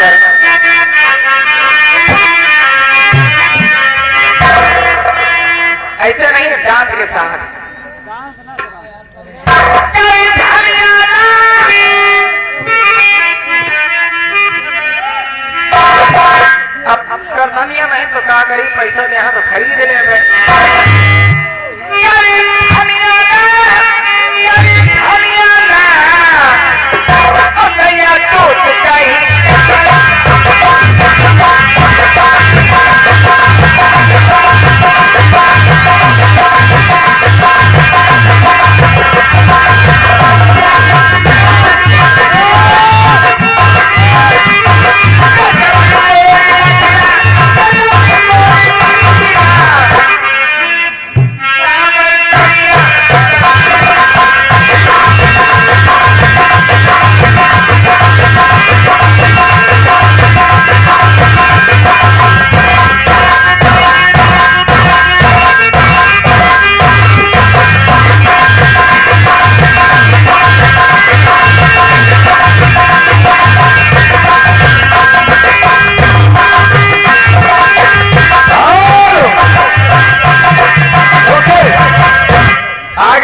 Master. ऐसे नहीं, dance के साथ। अब करना नियम है तो का करी, पैसा ले तो खरीद ले।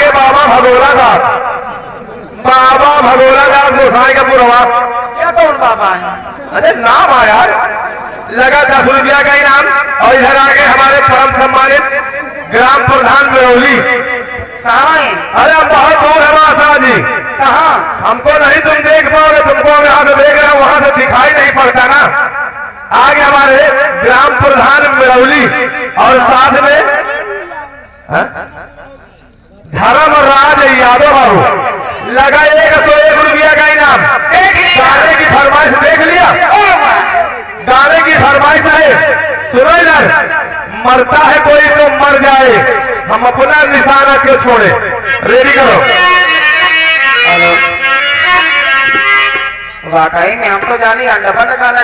बाबा भगोला दास गोसाई का पुरवा। क्या कौन बाबा है? अरे नाम है यार, लगा 10 रुपया का इनाम। और इधर आगे हमारे परम सम्मानित ग्राम प्रधान बिरौली। कहाँ है? अरे बहुत दूर है मासा जी। कहाँ? हमको नहीं तुम देख पाओगे, तुमको हम यहाँ से देख रहे हैं, वहां से दिखाई नहीं पड़ता ना। आगे हमारे ग्राम प्रधान बिरौली और साथ में धर्मराज यादव बाबू। लगा 101 रुपया का इनाम। गाने की फरमाइश देख लिया? गाने की फरमाइश है, सुनो इधर। मरता है कोई तो मर जाए, हम अपना निशाना क्यों छोड़े। रेडी करो। हेलो, वाकई में हम तो जानी अंडा गाना